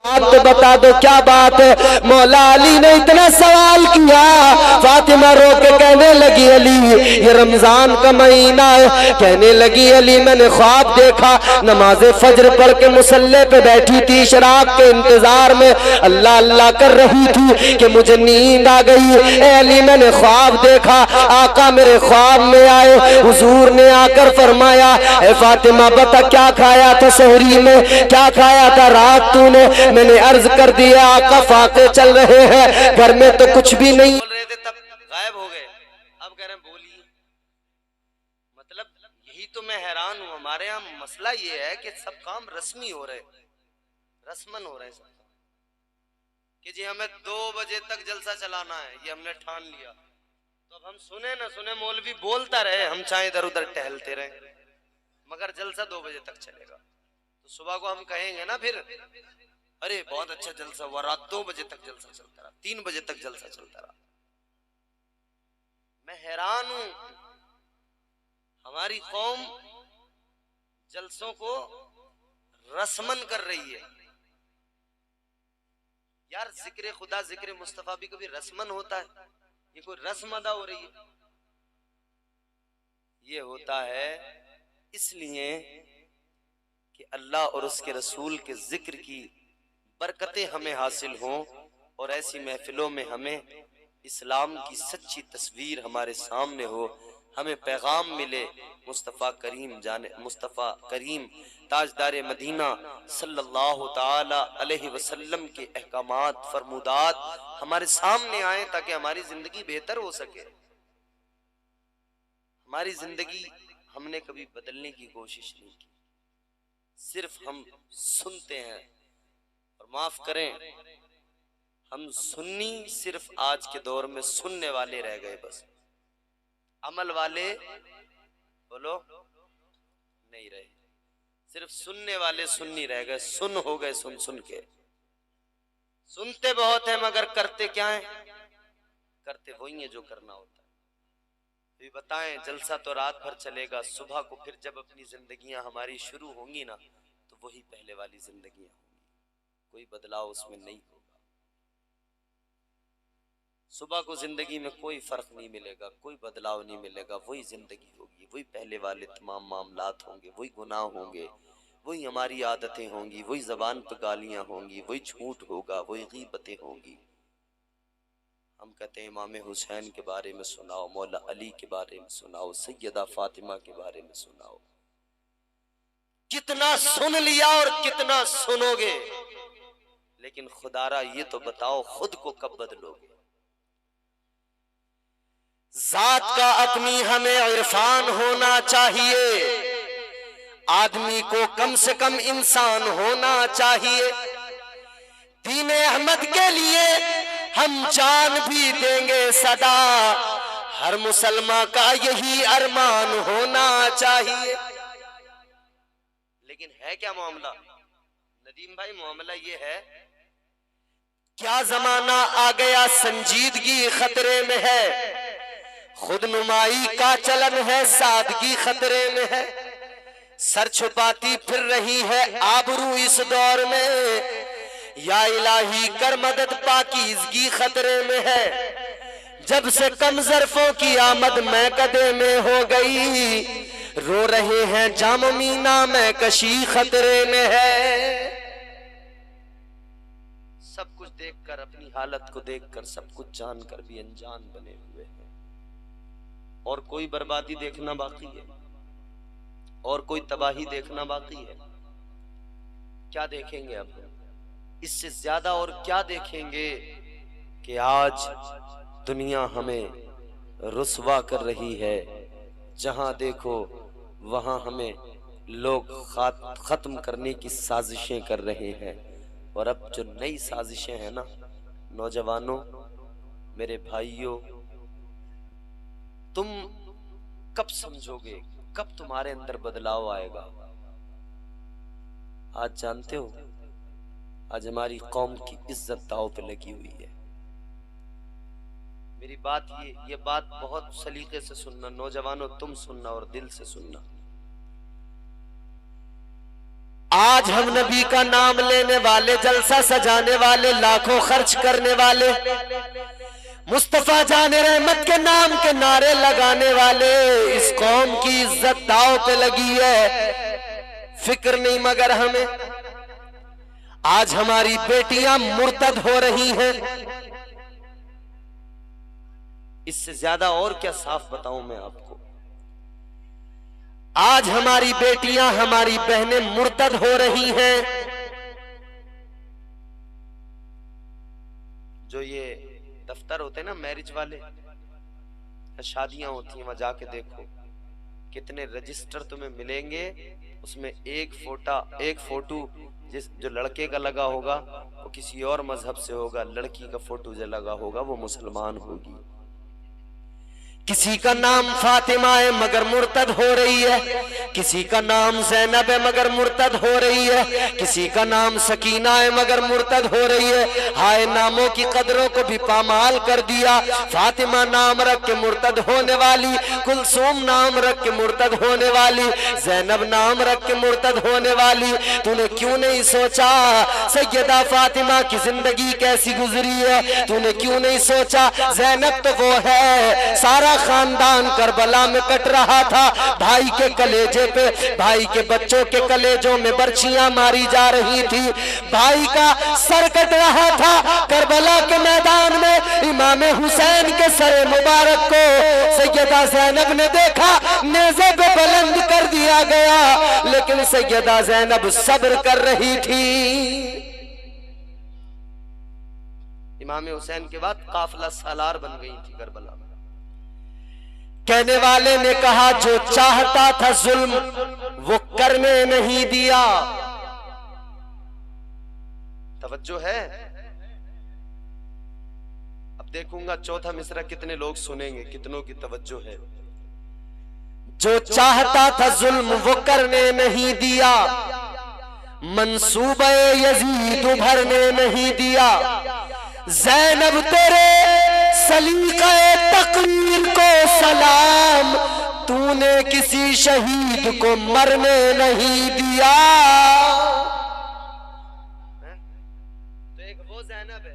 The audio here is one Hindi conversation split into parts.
बात तो बता दो क्या बात है। मौला अली ने इतना सवाल किया, फातिमा रो के कहने लगी अली ये रमजान का महीना है। कहने लगी अली मैंने ख्वाब देखा, नमाज फज्र पढ़ के मुसल्ले पे बैठी थी, शराब के इंतजार में अल्लाह अल्लाह कर रही थी कि मुझे नींद आ गई। ए अली मैंने ख्वाब देखा, आका मेरे ख्वाब में आए, हुजूर ने आकर फरमाया ए फातिमा बता क्या खाया था सहरी में, क्या खाया था रात तूने। मैंने अर्ज कर दिया आका फाके चल रहे हैं, घर में तो कुछ भी नहीं। बोल रहे थे तब गायब हो गए, अब कह रहे हैं बोलिए। मतलब यही तो मैं हैरान हूं। हमारे यहाँ मसला ये है कि सब काम रस्मी हो रहे, रस्मन हो रहे सब कि जी हमें 2 बजे तक जलसा चलाना है, ये हमने ठान लिया। तो अब हम सुने ना सुने, मौलवी बोलता रहे, हम चाहे इधर उधर टहलते रहे, मगर जलसा 2 बजे तक चलेगा। तो सुबह को हम कहेंगे ना फिर अरे बहुत अच्छा जलसा हुआ, रात 2 बजे तक जलसा चलता रहा, 3 बजे तक जलसा चलता रहा। मैं हैरान हूं, हमारी कौम जलसों को रस्मन कर रही है। यार जिक्र खुदा जिक्र मुस्तफा भी कभी रस्मन होता है? ये कोई रस्म अदा हो रही है? ये होता है इसलिए कि अल्लाह और उसके रसूल के जिक्र की बरकतें हमें हासिल हों और ऐसी महफिलों में हमें इस्लाम की सच्ची तस्वीर हमारे सामने हो, हमें पैगाम मिले। मुस्तफ़ा करीम जाने मुस्तफ़ा करीम ताजदार मदीना सल्लल्लाहु ताला अलैहि वसल्लम के अहकामात फरमुदात हमारे सामने आए ताकि हमारी जिंदगी बेहतर हो सके। हमारी जिंदगी हमने कभी बदलने की कोशिश नहीं की, सिर्फ हम सुनते हैं। और माफ करें, हम सुन्नी सिर्फ आज के दौर में सुनने वाले रह गए, बस अमल वाले बोलो नहीं रहे। सिर्फ सुनने वाले सुन्नी रह गए, सुन हो गए, सुन सुन के। सुनते बहुत है मगर करते क्या है? करते वही है जो करना होता है। भी बताएं, जलसा तो रात भर चलेगा, सुबह को फिर जब अपनी जिंदगियां हमारी शुरू होंगी ना तो वही पहले वाली जिंदगियां होंगी, कोई बदलाव उसमें नहीं होगा। सुबह को जिंदगी में कोई फर्क नहीं मिलेगा, कोई बदलाव नहीं मिलेगा, वही जिंदगी होगी, वही पहले वाले तमाम मामलात होंगे, वही गुनाह होंगे, वही हमारी आदतें होंगी, वही जबान पर गालियां होंगी, वही झूठ होगा, वही गीबतें होंगी। हम कहते हैं इमाम हुसैन के बारे में सुनाओ, मौला अली के बारे में सुनाओ, सैयदा फातिमा के बारे में सुनाओ। कितना सुन लिया और कितना सुनोगे, लेकिन खुदारा ये तो बताओ खुद को कब बदलोगे? जात का अपनी हमें इरफान होना चाहिए, आदमी को कम से कम इंसान होना चाहिए। दीन अहमद के लिए हम जान भी देंगे सदा, हर मुसलमान का यही अरमान होना चाहिए। लेकिन है क्या मामला नदीम भाई? मामला ये है, क्या जमाना आ गया संजीदगी खतरे में है, खुद नुमाई का चलन है सादगी खतरे में है, सर छुपाती फिर रही है आबरू इस दौर में, या इलाही कर मदद पाकीज़गी खतरे में है। जब से कम ज़र्फ़ों की आमद मैं कदे में हो गई, रो रहे हैं जाम मीना में कशी खतरे में है। सब कुछ देखकर, अपनी हालत को देखकर, सब कुछ जानकर भी अनजान बने हुए हैं, और कोई बर्बादी देखना बाकी है, और कोई तबाही देखना बाकी है। क्या देखेंगे अब? इससे ज्यादा और क्या देखेंगे कि आज दुनिया हमें रुस्वा कर रही है, जहां देखो वहां हमें लोग खत्म करने की साजिशें कर रहे हैं। और अब जो नई साजिशें हैं ना, नौजवानों, मेरे भाइयों, तुम कब समझोगे, कब तुम्हारे अंदर बदलाव आएगा? आज जानते हो, आज हमारी कौम की इज्जत दांव पे लगी हुई है। मेरी बात ये बात बहुत सलीके से सुनना नौजवानों, तुम सुनना और दिल से सुनना। आज हम नबी का नाम लेने वाले, जलसा सजाने वाले, लाखों खर्च करने वाले, मुस्तफा जाने रहमत के नाम के नारे लगाने वाले, इस कौम की इज्जत दांव पे लगी है, फिक्र नहीं मगर हमें। आज हमारी बेटियां मुर्तद हो रही हैं। इससे ज्यादा और क्या साफ बताऊं मैं आपको। आज हमारी बेटियां, हमारी बहनें मुर्तद हो रही हैं। जो ये दफ्तर होते हैं ना मैरिज वाले, शादियां होती हैं, वहां जाके देखो कितने रजिस्टर तुम्हें मिलेंगे। उसमें एक फोटो जो लड़के का लगा होगा वो किसी और मजहब से होगा, लड़की का फोटो जो लगा होगा वो मुसलमान होगी। किसी का नाम फातिमा है मगर मुर्तद हो रही है, किसी का नाम ज़ैनब है मगर मुर्तद हो रही है, किसी का नाम सकीना है मगर मुर्तद हो रही है। हाय नामों की कदरों को भी पामाल कर दिया। फातिमा नाम रख के मुर्तद होने वाली, कुलसूम नाम रख के मुर्तद होने वाली, ज़ैनब नाम रख के मुर्तद होने वाली। तूने क्यों नहीं सोचा सैयदा फातिमा की जिंदगी कैसी गुजरी है? तूने क्यों नहीं सोचा ज़ैनब तो वो है, सारा खानदान करबला में कट रहा था, भाई के कलेजे पे, भाई के बच्चों के कलेजों में बर्छियां मारी जा रही थी, भाई का सर कट रहा था करबला के मैदान में। इमाम हुसैन के सर मुबारक को सैयदा ज़ैनब ने देखा, नेज़े पे बुलंद कर दिया गया, लेकिन सैयदा ज़ैनब सब्र कर रही थी। इमाम हुसैन के बाद काफिला सालार बन गई थी करबला में। कहने वाले ने कहा जो चाहता था जुल्म वो करने नहीं दिया। तवज्जो है? अब देखूंगा चौथा मिसरा कितने लोग सुनेंगे, कितनों की तवज्जो है। जो चाहता था जुल्म वो करने नहीं दिया, मंसूबे यजीद भरने नहीं दिया। ज़ैनब तेरे सलीक़े तक़रीर को सलाम, तूने किसी शहीद को मरने नहीं दिया। तो एक वो ज़ैनब है,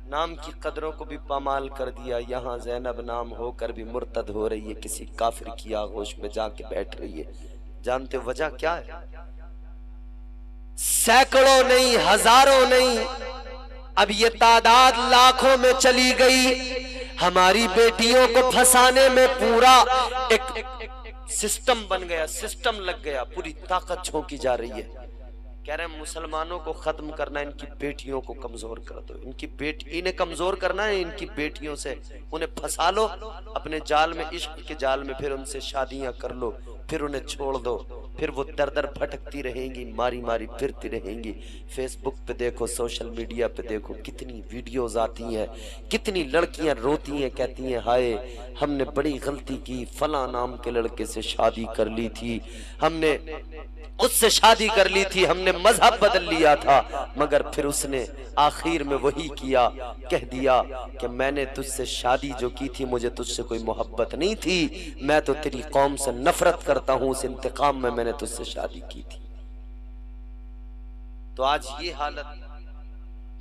नाम की कदरों को भी पामाल कर दिया। यहाँ ज़ैनब नाम होकर भी मुर्तद हो रही है, किसी काफिर की आगोश में जाके बैठ रही है। जानते हो वजह क्या है? सैकड़ों नहीं, हजारों नहीं, अब ये तादाद लाखों में चली गई। हमारी बेटियों को फंसाने में पूरा एक सिस्टम बन गया, सिस्टम लग गया, पूरी ताकत झोंकी जा रही है। कह रहे हैं मुसलमानों को खत्म करना, इनकी बेटियों को कमजोर कर दो। इन्हें कमजोर करना है, इनकी बेटियों से उन्हें फंसा लो अपने जाल में, इश्क के जाल में, फिर उनसे शादियां कर लो, फिर उन्हें छोड़ दो, फिर वो दर दर भटकती रहेंगी, मारी मारी फिरती रहेंगी। फेसबुक पे देखो, सोशल मीडिया पे देखो, कितनी वीडियोस आती हैं, कितनी लड़कियां रोती हैं, कहती हैं हाय हमने बड़ी गलती की, फला नाम के लड़के से शादी कर ली थी, हमने उससे शादी कर ली थी, हमने मजहब बदल लिया था, मगर फिर उसने आखिर में वही किया, कह दिया कि मैंने तुझसे शादी जो की थी मुझे तुझसे कोई मोहब्बत नहीं थी, मैं तो तेरी कौम से नफरत करता हूं, उस इंतकाम में मैंने तुझसे शादी की थी। तो आज ये हालत,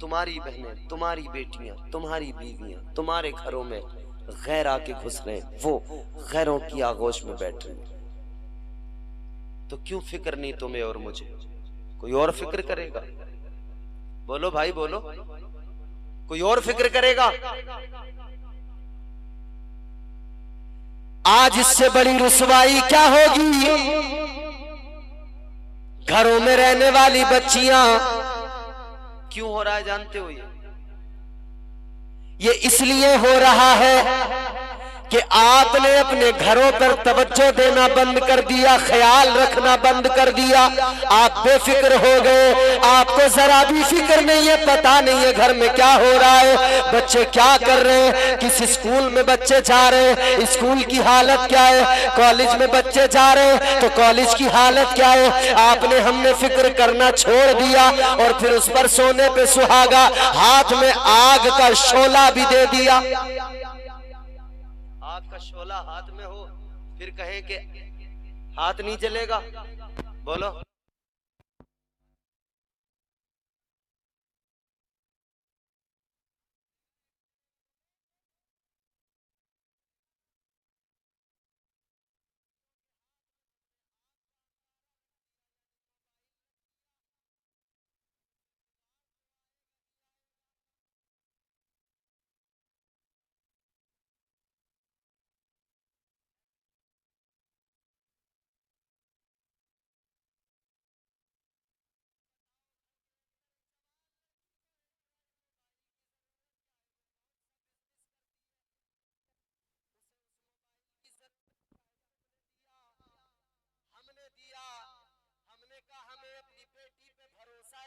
तुम्हारी बहनें, तुम्हारी बेटियां, तुम्हारी बीवियां, तुम्हारे घरों में गैर आके घुस रहे हैं, वो गैरों की आगोश में बैठ रहे हैं। तो क्यों फिक्र नहीं तुम्हें और मुझे? कोई और फिक्र करेगा? बोलो भाई बोलो, कोई और फिक्र करेगा? आज इससे बड़ी रुसवाई क्या होगी? घरों में रहने वाली बच्चियां, क्यों हो रहा है जानते हो? ये इसलिए हो रहा है कि आपने अपने घरों पर तवज्जो देना बंद कर दिया, ख्याल रखना बंद कर दिया, आप बेफिक्र हो गए, आपको जरा भी फिक्र नहीं है, पता नहीं है घर में क्या हो रहा है, बच्चे क्या कर रहे हैं, किस स्कूल में बच्चे जा रहे हैं, स्कूल की हालत क्या है, कॉलेज में बच्चे जा रहे हैं तो कॉलेज की हालत क्या है। आपने, हमने फिक्र करना छोड़ दिया और फिर उस पर सोने पे सुहागा, हाथ में आग का शोला भी दे दिया। आग का शोला हाथ में हो, फिर कहें कि हाथ नहीं जलेगा? बोलो,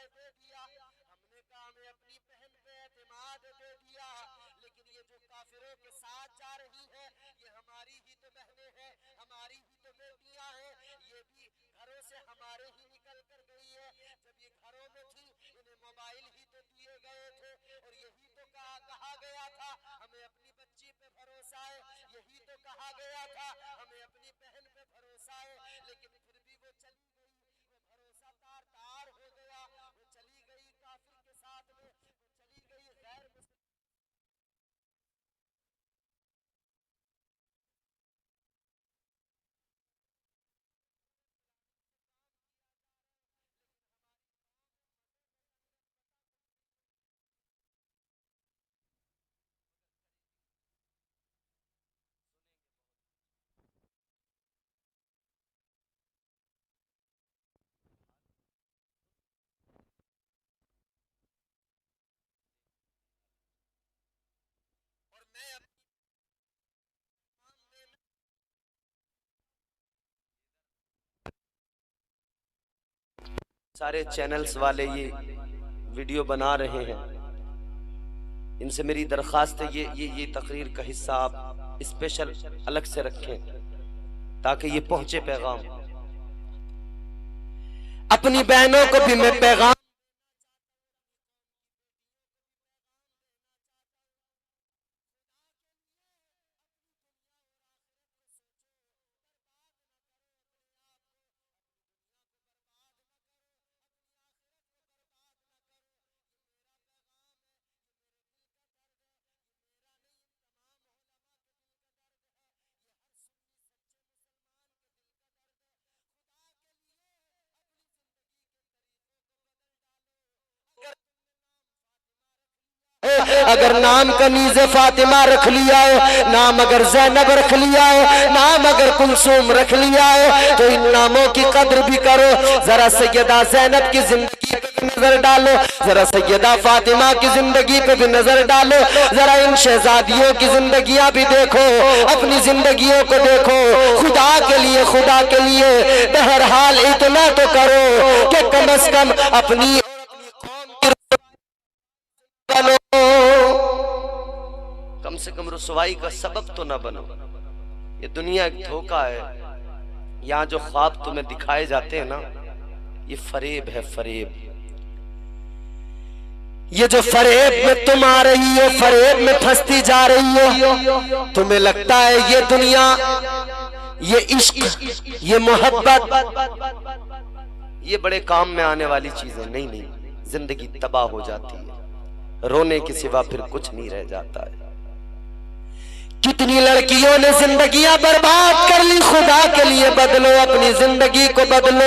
है दे दिया। हमने कहा हमें अपनी बहन पे एतमाद दे दिया, लेकिन ये जो काफिरों के साथ जा रही है ये हमारी ही तो बहनें हैं, हमारी ही तो बेटियां हैं, ये भी घरों से हमारे ही निकल कर गई है। जब ये घरों में थी इन्हें मोबाइल ही तो दिए गए थे और यही तो कहा गया था हमें अपनी बच्ची पे भरोसा है, यही तो कहा गया था हमें अपनी बहन पे भरोसा है, लेकिन फिर भी वो चली गई, वो भरोसा तार तार हो गया, वो चली गई काफिर के साथ में, वो चली गई गैर मुस्लिम। और मैं सारे चैनल्स वाले ये वीडियो बना रहे हैं, इनसे मेरी दरख्वास्त है ये तकरीर का हिस्सा आप स्पेशल अलग से रखें ताकि ये पहुंचे पैगाम। अपनी बहनों को भी मैं पैगाम अगर नाम कनीज़ फातिमा रख लिया है, नाम अगर जैनब रख लिया है, नाम अगर कुलसूम रख लिया है, तो इन नामों की कद्र भी करो। जरा सैयदा जैनब की जिंदगी पे भी नजर डालो, जरा सैयदा फातिमा की जिंदगी पे भी नजर डालो, जरा इन शहजादियों की जिंदगियां भी देखो, अपनी जिंदगियों को देखो। खुदा के लिए बहरहाल इतना तो करो कि कम से कम अपनी बनो, कम से कम रुसवाई का सबब तो ना बनो। ये दुनिया एक धोखा है, यहाँ जो ख्वाब तुम्हें दिखाए जाते हैं ना ये फरेब है, फरेब। ये जो फरेब में तुम आ रही हो, फरेब में फंसती जा रही हो। तुम्हें लगता है ये दुनिया, ये इश्क, ये मोहब्बत ये बड़े काम में आने वाली चीजें नहीं, जिंदगी तबाह हो जाती है, रोने के सिवा फिर कुछ नहीं रह जाता है। कितनी लड़कियों ने जिंदगियां बर्बाद कर ली, खुदा के लिए बदलो, अपनी जिंदगी को बदलो।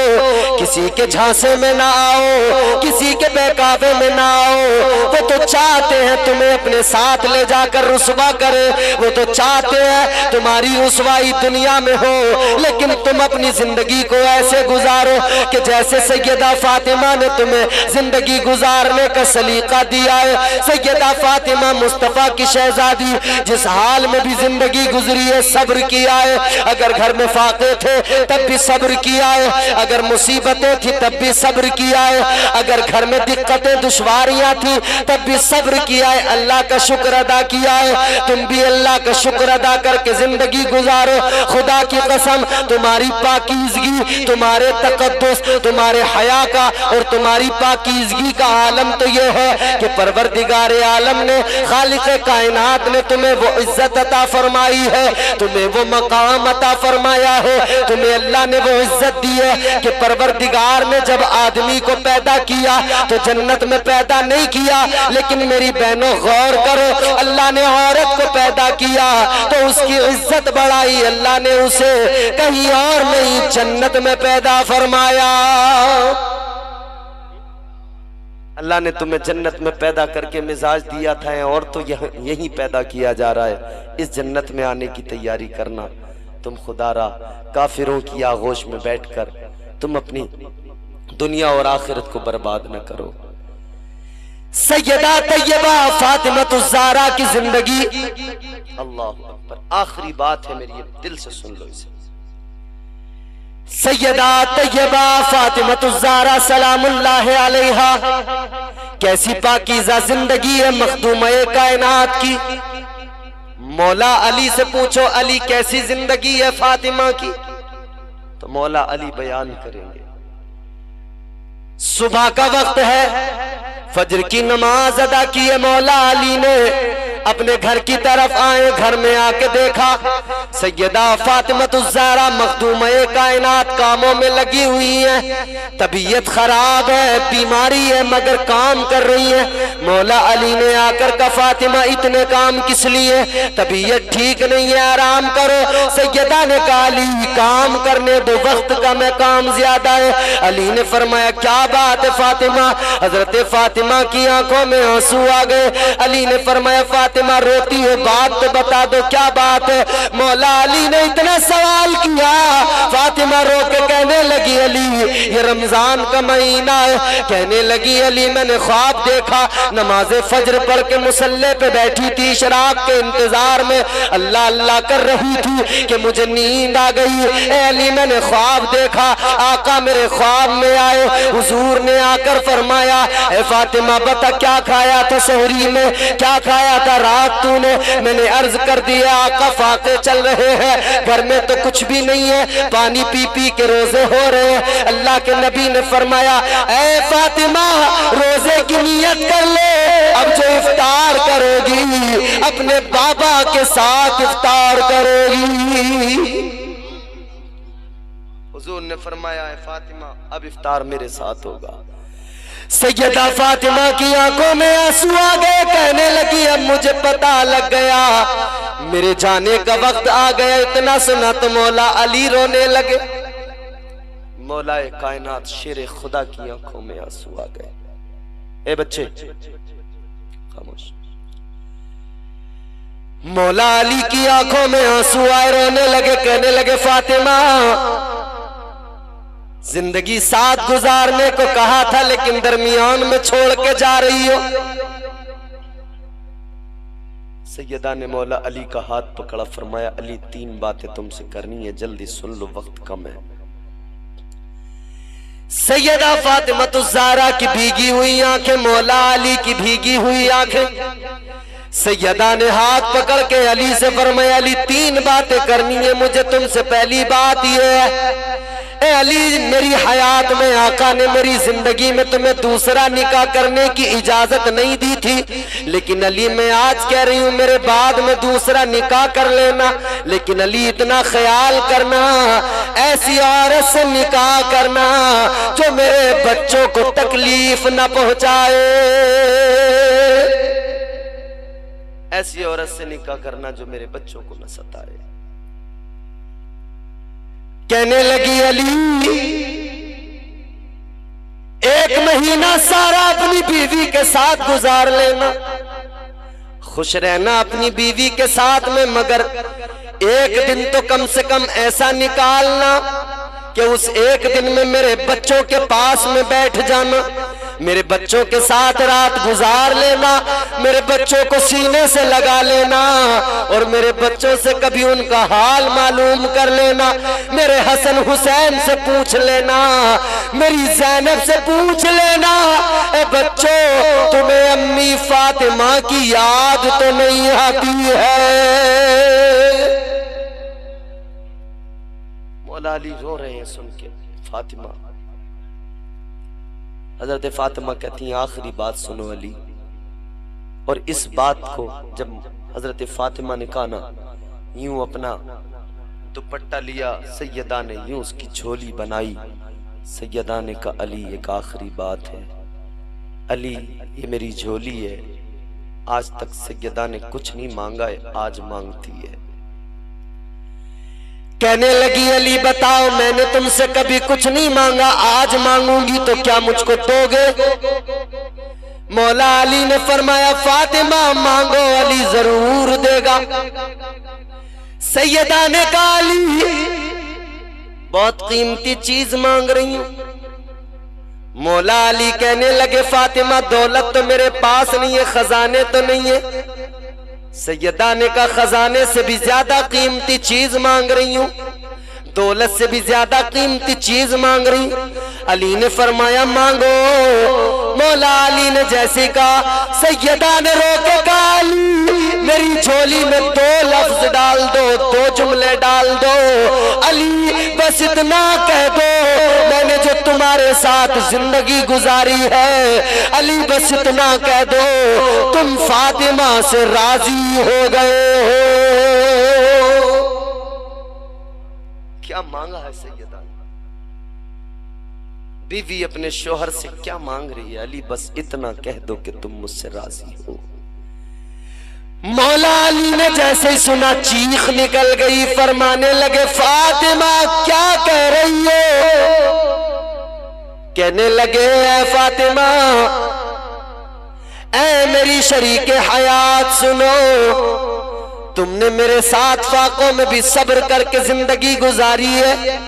किसी के झांसे में ना आओ, किसी के बहकावे में ना आओ। वो तो चाहते हैं तुम्हें अपने साथ ले जाकर रुसवा करे, वो तो चाहते हैं तुम्हारी रुसवाई दुनिया में हो, लेकिन तुम अपनी जिंदगी को ऐसे गुजारो कि जैसे सैयदा फातिमा ने तुम्हें जिंदगी गुजारने का सलीका दिया है। सैयदा फातिमा मुस्तफा की शहजादी जिस हाल में भी जिंदगी गुजरी है, सब्र किया है। अगर घर में फाके थे तब भी सब्र किया है, अगर मुसीबतें थी तब भी सब्र किया है, अगर घर में दिक्कतें दुश्वारियां थी तब भी सब्र किया है, अल्लाह का शुक्र अदा किया है। तुम भी अल्लाह का शुक्र अदा करके जिंदगी गुजारो। खुदा की कसम, तुम्हारी पाकीज़गी, तुम्हारे तकद्दुस, तुम्हारे हया का और तुम्हारी पाकीज़गी का आलम तो यह है कि परवरदिगार आलम ने, खालिक़ कायनात ने तुम्हें वो इज्जत अता फरमाई है, तुम्हें वो मकाम अता फरमाया है, तुम्हें अल्लाह ने वो इज्जत दी है कि परवरदिगार ने जब आदमी को पैदा किया तो जन्नत में पैदा नहीं किया, लेकिन मेरी बहनों गौर करो, अल्लाह ने औरत को पैदा किया तो उसकी इज्जत बढ़ाई, अल्लाह ने उसे कहीं और नहीं जन्नत में पैदा फरमाया। अल्लाह ने तुम्हें जन्नत में पैदा करके मिजाज दिया था और तो यही पैदा किया जा रहा है। इस जन्नत में आने की तैयारी करना। तुम खुदारा काफिरों की आगोश में बैठकर तुम अपनी दुनिया और आखिरत को बर्बाद न करो। सैयदा तैयबा फातिमतुज़ ज़हरा की जिंदगी, अल्लाह अकबर। आखिरी बात है मेरी, दिल से सुन लो इसे। सैयदा तैयबा फातिमतुज़्ज़हरा सलामुल्लाह अलैहा कैसी पाकीज़ा जिंदगी है मखदूम-ए कायनात की। मौला अली से पूछो अली कैसी जिंदगी है फातिमा की, तो मौला अली बयान करेंगे। सुबह का वक्त है, फजर की नमाज अदा की है, मौला अली ने अपने घर की तरफ आए, घर में आके देखा सैयदा फातिमतुज़्ज़हरा मखदूम-ए कायनात कामों में लगी हुई है, तबीयत खराब है, बीमारी है, मगर काम कर रही है। मौला अली ने आकर कहा फातिमा इतने काम किस लिए, तबीयत ठीक नहीं है, आराम करो। सैयदा ने कहा अली काम करने दो, वक्त का मैं काम ज्यादा है। अली ने फरमाया क्या बात है फातिमा। हजरत फातिमा की आंखों में आंसू आ गए। अली ने फरमाया फातिमा रोती है, बात तो बता दो क्या बात है। मौला अली ने इतना सवाल किया, फातिमा रो के कहने लगी अली ये रमजान का महीना है। कहने लगी अली मैंने ख्वाब देखा, नमाज फजर पढ़ के मुसल्ले पे बैठी थी, शराब के इंतजार में अल्लाह अल्लाह कर रही थी कि मुझे नींद आ गई। ए अली मैंने ख्वाब देखा, आका मेरे ख्वाब में आए, हुजूर ने आकर फरमाया ए फातिमा बता क्या खाया था सहरी में, क्या खाया था रात तूने। मैंने अर्ज कर दिया आका फाके चल रहे हैं, घर में तो कुछ भी नहीं है, पानी पी पी के रोजे हो रहे हैं। अल्लाह के नबी ने फरमाया ए फातिमा रोजे की नियत कर ले, अब जो इफ्तार करोगी अपने बाबा के साथ इफ्तार करोगी। हुजूर ने फरमाया है फातिमा अब इफ्तार मेरे साथ होगा। सैयदा फातिमा की आंखों में आंसू आ गए, कहने लगी अब मुझे पता लग गया मेरे जाने का वक्त आ गया। इतना सुना तो मौला अली रोने लगे। मौला कायनात शेर खुदा की आंखों में आंसू आ गए। ए बच्चे खामोश। मौला अली की आंखों में आंसू आए, रोने लगे, कहने लगे फातिमा जिंदगी साथ गुजारने को कहा था लेकिन दरमियान में छोड़ के जा रही हो। सैयदा ने मौला अली का हाथ पकड़ा, फरमाया अली तीन बातें तुमसे करनी है, जल्दी सुन लो वक्त कम है। सैयदा फातिमतुज़्ज़हरा की भीगी हुई आंखें, मौला अली की भीगी हुई आंखें। सैयदा ने हाथ पकड़ के अली से फरमाया अली तीन बातें करनी है मुझे तुमसे। पहली बात यह है ए अली मेरी हयात में आका ने मेरी जिंदगी में तुम्हें दूसरा निकाह करने की इजाजत नहीं दी थी, लेकिन अली मैं आज कह रही हूं मेरे बाद में दूसरा निकाह कर लेना, लेकिन अली इतना ख्याल करना ऐसी औरत से निकाह करना जो मेरे बच्चों को तकलीफ न पहुंचाए। ऐसी औरत से निकाह करना जो मेरे बच्चों को न सताए। कहने लगी अली एक महीना सारा अपनी बीवी के साथ गुजार लेना, खुश रहना अपनी बीवी के साथ में, मगर एक दिन तो कम से कम ऐसा निकालना कि उस एक दिन में मेरे बच्चों के पास में बैठ जाना, मेरे बच्चों के साथ रात गुजार लेना, मेरे बच्चों को सीने से लगा लेना और मेरे बच्चों से कभी उनका हाल मालूम कर लेना, मेरे हसन हुसैन से पूछ लेना, मेरी ज़ैनब से पूछ लेना ए बच्चों तुम्हें अम्मी फातिमा की याद तो नहीं आती है। मौला अली रो रहे हैं सुन के। फातिमा हजरत फातिमा कहती हैं आखिरी बात सुनो अली। और इस बात को जब हजरत फातिमा ने कहा ना, यूं अपना दुपट्टा लिया सैयदा ने, यूं उसकी झोली बनाई। सैयदा ने कहा अली एक आखिरी बात है, अली ये मेरी झोली है, आज तक सैयदा ने कुछ नहीं मांगा है, आज मांगती है। कहने लगी अली बताओ मैंने तुमसे कभी कुछ नहीं मांगा, आज मांगूंगी तो क्या मुझको दोगे? मौला अली ने फरमाया फातिमा मांगो अली जरूर देगा। सैयदा ने कहा अली बहुत कीमती चीज मांग रही हूं। मौला अली कहने लगे फातिमा दौलत तो मेरे पास नहीं है, खजाने तो नहीं है। सैयदा ने कहा खजाने से भी ज्यादा कीमती चीज मांग रही हूं, दौलत से भी ज्यादा कीमती चीज मांग रही। अली ने फरमाया मांगो। मौला अली ने जैसे कहा, सैयदा ने रोके कहा, अली मेरी झोली में 2 लफ्ज डाल दो, 2 जुमले डाल दो। अली बस इतना कह दो, मैंने जो तुम्हारे साथ जिंदगी गुजारी है, अली बस इतना कह दो, तुम फातिमा से राजी हो गए हो। क्या मांगा है सैयदा? बीवी अपने शोहर से क्या मांग रही है? अली बस इतना कह दो कि तुम मुझसे राजी हो। मौला अली ने जैसे ही सुना चीख निकल गई, फरमाने लगे फातिमा क्या कह रही हो? कहने लगे ऐ फातिमा, ऐ मेरी शरीके हयात सुनो, तुमने मेरे साथ फाकों में भी सब्र करके जिंदगी गुजारी है,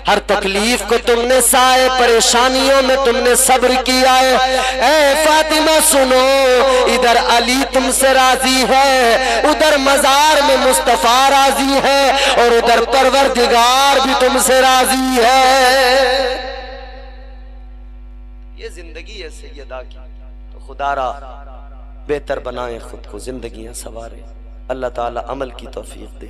हर तकलीफ को तुमने सहे, परेशानियों में तुमने सब्र किया है। ऐ फातिमा सुनो, इधर अली तुमसे राजी है, उधर मजार में मुस्तफा राजी है, और उधर परवरदिगार भी तुमसे राजी है। ये जिंदगी है सैयदा की, तो खुदारा बेहतर बनाए खुद को, जिंदगियां सवारे। अल्लाह ताला अमल की तौफीक दे।